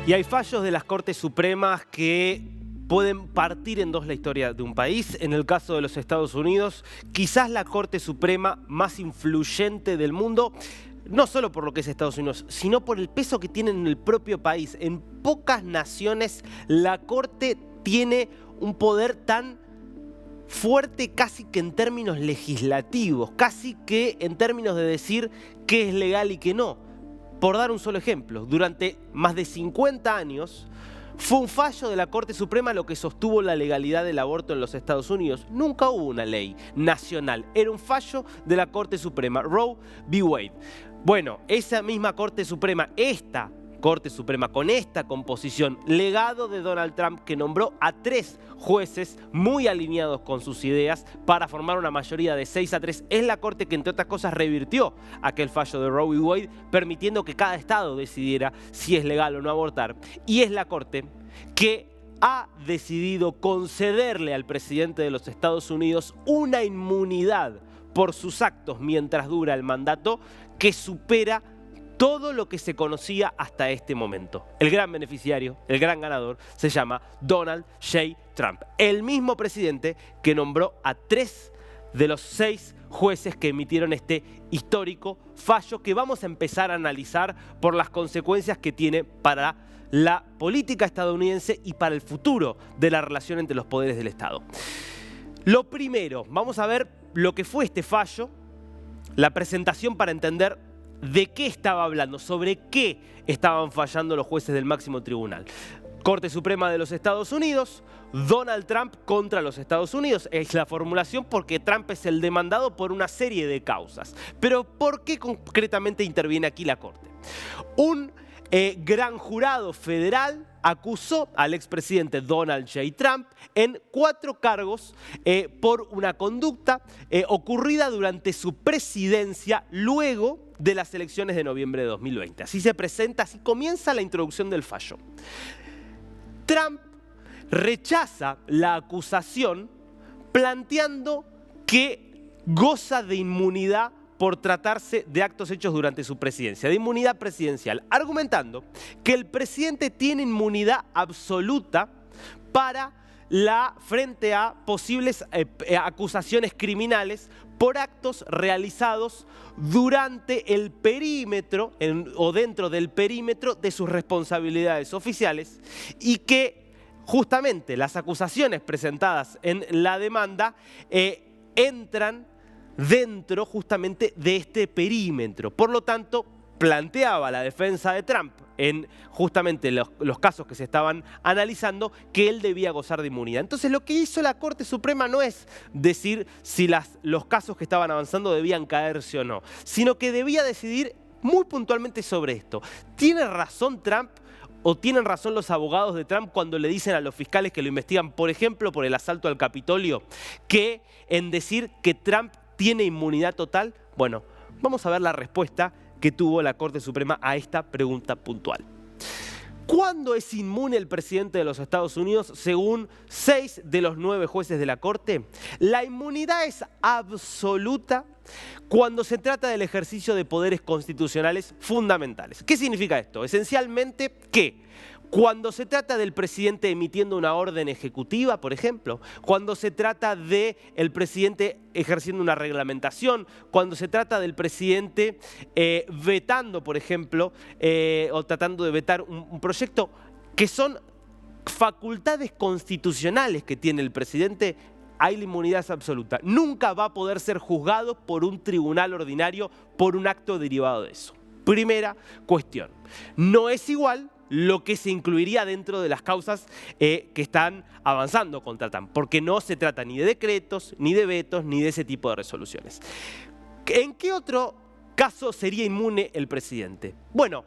Y hay fallos de las Cortes Supremas que pueden partir en dos la historia de un país. En el caso de los Estados Unidos, quizás la Corte Suprema más influyente del mundo, no solo por lo que es Estados Unidos, sino por el peso que tiene en el propio país. En pocas naciones la Corte tiene un poder tan fuerte casi que en términos legislativos, casi que en términos de decir qué es legal y qué no. Por dar un solo ejemplo, durante más de 50 años fue un fallo de la Corte Suprema lo que sostuvo la legalidad del aborto en los Estados Unidos. Nunca hubo una ley nacional, era un fallo de la Corte Suprema, Roe v. Wade. Bueno, esa misma Corte Suprema, esta Corte Suprema con esta composición, legado de Donald Trump, que nombró a 3 jueces muy alineados con sus ideas para formar una mayoría de 6-3, es la Corte que entre otras cosas revirtió aquel fallo de Roe v. Wade, permitiendo que cada estado decidiera si es legal o no abortar. Y es la Corte que ha decidido concederle al presidente de los Estados Unidos una inmunidad por sus actos mientras dura el mandato que supera todo lo que se conocía hasta este momento. El gran beneficiario, el gran ganador, se llama Donald J. Trump. El mismo presidente que nombró a 3 de los 6 jueces que emitieron este histórico fallo que vamos a empezar a analizar por las consecuencias que tiene para la política estadounidense y para el futuro de la relación entre los poderes del Estado. Lo primero, vamos a ver lo que fue este fallo, la presentación para entender de qué estaba hablando, sobre qué estaban fallando los jueces del máximo tribunal. Corte Suprema de los Estados Unidos, Donald Trump contra los Estados Unidos. Es la formulación porque Trump es el demandado por una serie de causas. Pero ¿por qué concretamente interviene aquí la Corte? Un gran jurado federal acusó al expresidente Donald J. Trump en 4 cargos por una conducta ocurrida durante su presidencia luego de las elecciones de noviembre de 2020. Así se presenta, así comienza la introducción del fallo. Trump rechaza la acusación planteando que goza de inmunidad por tratarse de actos hechos durante su presidencia, de inmunidad presidencial, argumentando que el presidente tiene inmunidad absoluta frente a posibles acusaciones criminales por actos realizados durante el perímetro o dentro del perímetro de sus responsabilidades oficiales y que justamente las acusaciones presentadas en la demanda entran dentro justamente de este perímetro. Por lo tanto, planteaba la defensa de Trump en justamente los casos que se estaban analizando que él debía gozar de inmunidad. Entonces lo que hizo la Corte Suprema no es decir si los casos que estaban avanzando debían caerse o no, sino que debía decidir muy puntualmente sobre esto. ¿Tiene razón Trump o tienen razón los abogados de Trump cuando le dicen a los fiscales que lo investigan, por ejemplo, por el asalto al Capitolio, que en decir que Trump tiene inmunidad total? Bueno, vamos a ver la respuesta que tuvo la Corte Suprema a esta pregunta puntual. ¿Cuándo es inmune el presidente de los Estados Unidos según 6 de los 9 jueces de la Corte? La inmunidad es absoluta cuando se trata del ejercicio de poderes constitucionales fundamentales. ¿Qué significa esto? Esencialmente que cuando se trata del presidente emitiendo una orden ejecutiva, por ejemplo, cuando se trata del presidente ejerciendo una reglamentación, cuando se trata del presidente vetando, por ejemplo, o tratando de vetar un proyecto, que son facultades constitucionales que tiene el presidente, hay la inmunidad absoluta. Nunca va a poder ser juzgado por un tribunal ordinario por un acto derivado de eso. Primera cuestión. No es igual lo que se incluiría dentro de las causas que están avanzando contra Trump, porque no se trata ni de decretos, ni de vetos, ni de ese tipo de resoluciones. ¿En qué otro caso sería inmune el presidente? Bueno,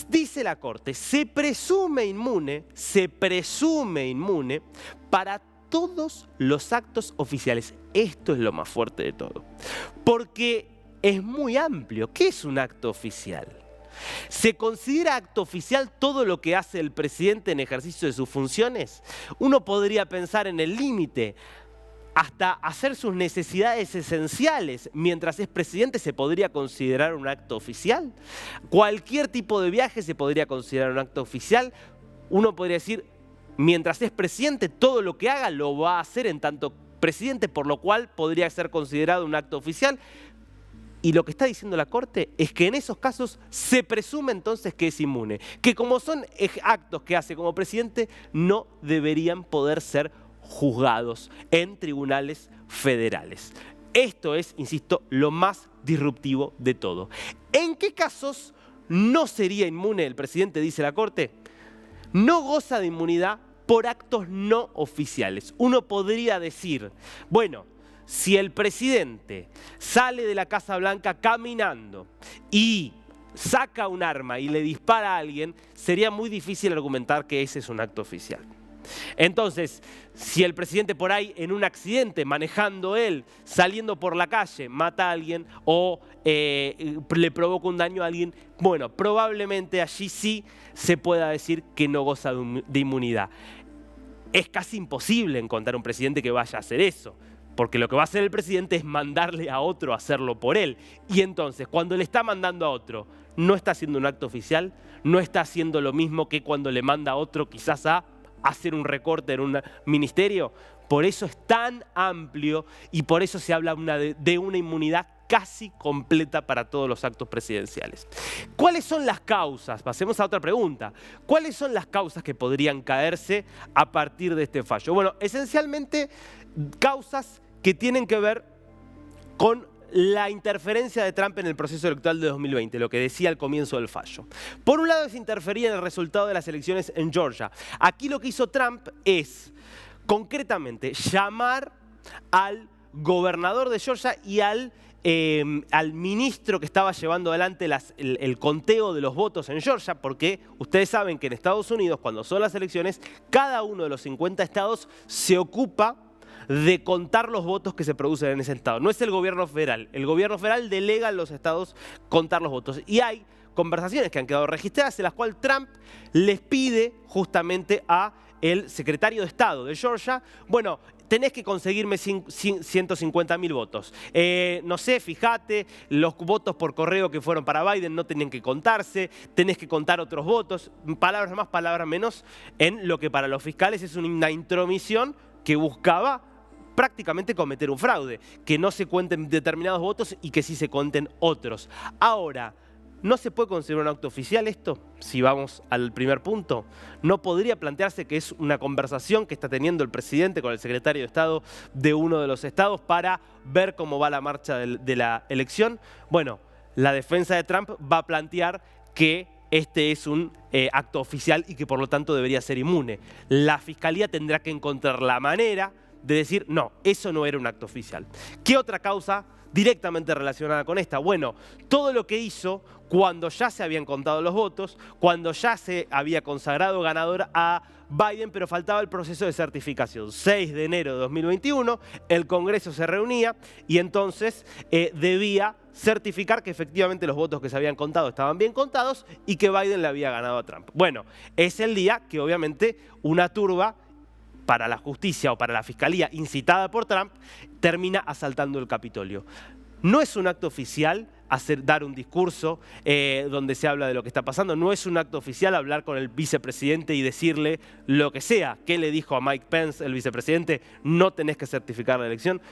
dice la Corte, se presume inmune para todos los actos oficiales. Esto es lo más fuerte de todo, porque es muy amplio. ¿Qué es un acto oficial? ¿Se considera acto oficial todo lo que hace el presidente en ejercicio de sus funciones? Uno podría pensar en el límite hasta hacer sus necesidades esenciales mientras es presidente se podría considerar un acto oficial. Cualquier tipo de viaje se podría considerar un acto oficial. Uno podría decir, mientras es presidente, todo lo que haga lo va a hacer en tanto presidente, por lo cual podría ser considerado un acto oficial. Y lo que está diciendo la Corte es que en esos casos se presume entonces que es inmune, que como son actos que hace como presidente, no deberían poder ser juzgados en tribunales federales. Esto es, insisto, lo más disruptivo de todo. ¿En qué casos no sería inmune el presidente, dice la Corte? No goza de inmunidad por actos no oficiales. Uno podría decir, bueno, si el presidente sale de la Casa Blanca caminando y saca un arma y le dispara a alguien, sería muy difícil argumentar que ese es un acto oficial. Entonces, si el presidente por ahí en un accidente, manejando él, saliendo por la calle, mata a alguien o le provoca un daño a alguien, bueno, probablemente allí sí se pueda decir que no goza de inmunidad. Es casi imposible encontrar un presidente que vaya a hacer eso, porque lo que va a hacer el presidente es mandarle a otro a hacerlo por él. Y entonces, cuando le está mandando a otro, ¿no está haciendo un acto oficial? ¿No está haciendo lo mismo que cuando le manda a otro quizás a hacer un recorte en un ministerio? Por eso es tan amplio y por eso se habla de una inmunidad casi completa para todos los actos presidenciales. ¿Cuáles son las causas? Pasemos a otra pregunta. ¿Cuáles son las causas que podrían caerse a partir de este fallo? Bueno, esencialmente causas que tienen que ver con la interferencia de Trump en el proceso electoral de 2020, lo que decía al comienzo del fallo. Por un lado es interferir en el resultado de las elecciones en Georgia. Aquí lo que hizo Trump es, concretamente, llamar al gobernador de Georgia y al ministro que estaba llevando adelante el conteo de los votos en Georgia, porque ustedes saben que en Estados Unidos, cuando son las elecciones, cada uno de los 50 estados se ocupa de contar los votos que se producen en ese estado. No es el gobierno federal. El gobierno federal delega a los estados contar los votos. Y hay conversaciones que han quedado registradas en las cuales Trump les pide justamente a el secretario de Estado de Georgia, bueno, tenés que conseguirme 150.000 votos. No sé, fíjate, los votos por correo que fueron para Biden no tenían que contarse, tenés que contar otros votos, palabras más, palabras menos, en lo que para los fiscales es una intromisión que buscaba prácticamente cometer un fraude, que no se cuenten determinados votos y que sí se cuenten otros. Ahora, ¿no se puede considerar un acto oficial esto? Si vamos al primer punto, ¿no podría plantearse que es una conversación que está teniendo el presidente con el secretario de Estado de uno de los estados para ver cómo va la marcha de la elección? Bueno, la defensa de Trump va a plantear que este es un acto oficial y que por lo tanto debería ser inmune. La Fiscalía tendrá que encontrar la manera de decir, no, eso no era un acto oficial. ¿Qué otra causa directamente relacionada con esta? Bueno, todo lo que hizo cuando ya se habían contado los votos, cuando ya se había consagrado ganador a Biden, pero faltaba el proceso de certificación. 6 de enero de 2021, el Congreso se reunía y entonces debía certificar que efectivamente los votos que se habían contado estaban bien contados y que Biden le había ganado a Trump. Bueno, es el día que obviamente una turba para la justicia o para la fiscalía incitada por Trump termina asaltando el Capitolio. No es un acto oficial dar un discurso donde se habla de lo que está pasando. No es un acto oficial hablar con el vicepresidente y decirle lo que sea. ¿Qué le dijo a Mike Pence, el vicepresidente? No tenés que certificar la elección.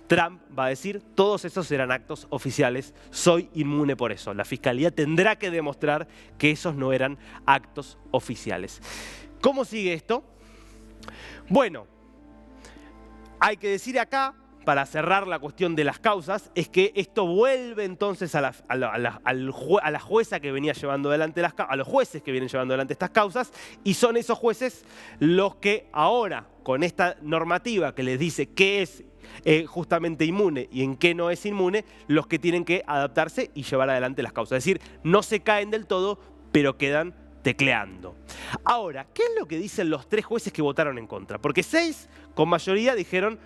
Trump va a decir, todos esos eran actos oficiales, soy inmune por eso. La fiscalía tendrá que demostrar que esos no eran actos oficiales. ¿Cómo sigue esto? Bueno, hay que decir acá, para cerrar la cuestión de las causas, es que esto vuelve entonces a la jueza que venía llevando adelante a los jueces que vienen llevando adelante estas causas, y son esos jueces los que ahora, con esta normativa que les dice qué es justamente inmune y en qué no es inmune, los que tienen que adaptarse y llevar adelante las causas. Es decir, no se caen del todo, pero quedan tecleando. Ahora, ¿qué es lo que dicen los 3 jueces que votaron en contra? Porque 6 con mayoría dijeron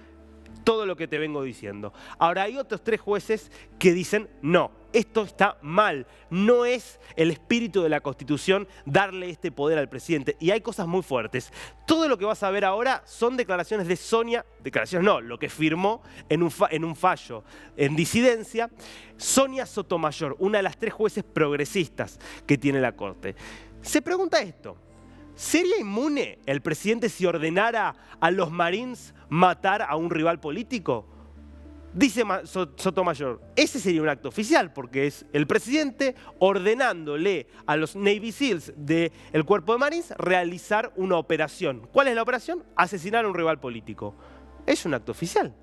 todo lo que te vengo diciendo. Ahora hay otros 3 jueces que dicen no, esto está mal, no es el espíritu de la Constitución darle este poder al presidente. Y hay cosas muy fuertes. Todo lo que vas a ver ahora son declaraciones de Sonia, declaraciones no, lo que firmó en un fallo en disidencia, Sonia Sotomayor, una de las 3 jueces progresistas que tiene la Corte. Se pregunta esto: ¿sería inmune el presidente si ordenara a los Marines matar a un rival político? Dice Sotomayor, ese sería un acto oficial, porque es el presidente ordenándole a los Navy SEALs del Cuerpo de Marines realizar una operación. ¿Cuál es la operación? Asesinar a un rival político. Es un acto oficial.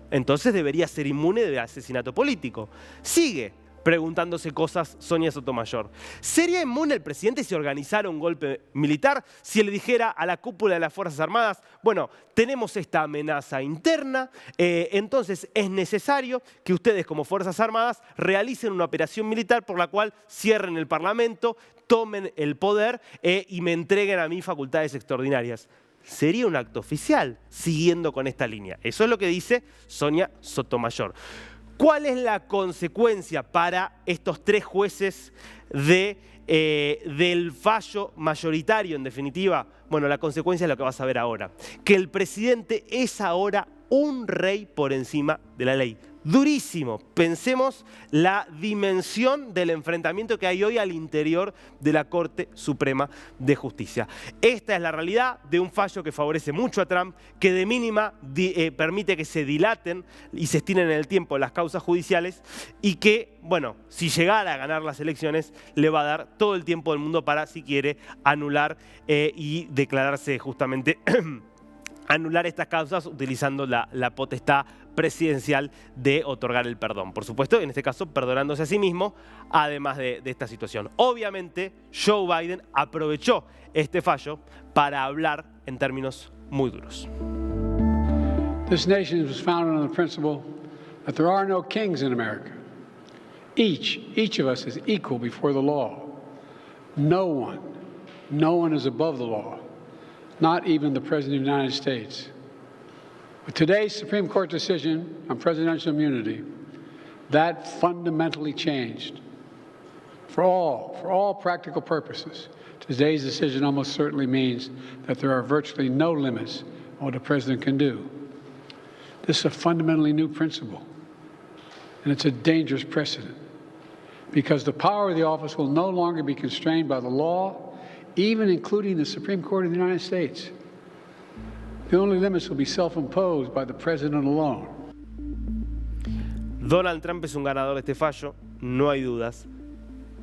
Entonces debería ser inmune de asesinato político. Sigue preguntándose cosas Sonia Sotomayor. ¿Sería inmune el presidente si organizara un golpe militar? Si le dijera a la cúpula de las Fuerzas Armadas, bueno, tenemos esta amenaza interna, entonces es necesario que ustedes como Fuerzas Armadas realicen una operación militar por la cual cierren el Parlamento, tomen el poder y me entreguen a mí facultades extraordinarias? Sería un acto oficial, siguiendo con esta línea. Eso es lo que dice Sonia Sotomayor. ¿Cuál es la consecuencia para estos 3 jueces del fallo mayoritario, en definitiva? Bueno, la consecuencia es lo que vas a ver ahora. Que el presidente es ahora un rey por encima de la ley. Durísimo. Pensemos la dimensión del enfrentamiento que hay hoy al interior de la Corte Suprema de Justicia. Esta es la realidad de un fallo que favorece mucho a Trump, que de mínima permite que se dilaten y se estiren en el tiempo las causas judiciales y que, bueno, si llegara a ganar las elecciones, le va a dar todo el tiempo del mundo para, si quiere, anular y declararse justamente anular estas causas utilizando la potestad presidencial de otorgar el perdón. Por supuesto, en este caso, perdonándose a sí mismo, además de esta situación. Obviamente, Joe Biden aprovechó este fallo para hablar en términos muy duros. This nation was founded on the principle that there are no kings in America. Each of us is equal before the law. No one is above the law. Not even the President of the United States. With today's Supreme Court decision on presidential immunity, that fundamentally changed. For all practical purposes, today's decision almost certainly means that there are virtually no limits on what a president can do. This is a fundamentally new principle, and it's a dangerous precedent, because the power of the office will no longer be constrained by the law, even including the Supreme Court of the United States. The only limits will be self-imposed by the president alone. Donald Trump es un ganador de este fallo, no hay dudas,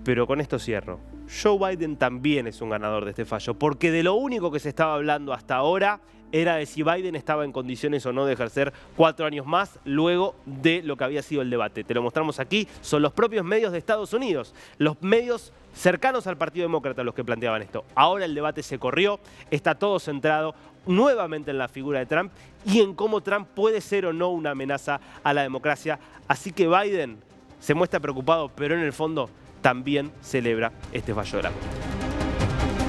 pero con esto cierro. Joe Biden también es un ganador de este fallo, porque de lo único que se estaba hablando hasta ahora era de si Biden estaba en condiciones o no de ejercer 4 años más luego de lo que había sido el debate. Te lo mostramos aquí, son los propios medios de Estados Unidos, los medios cercanos al Partido Demócrata los que planteaban esto. Ahora el debate se corrió, está todo centrado nuevamente en la figura de Trump y en cómo Trump puede ser o no una amenaza a la democracia. Así que Biden se muestra preocupado, pero en el fondo también celebra este fallo de la Corte.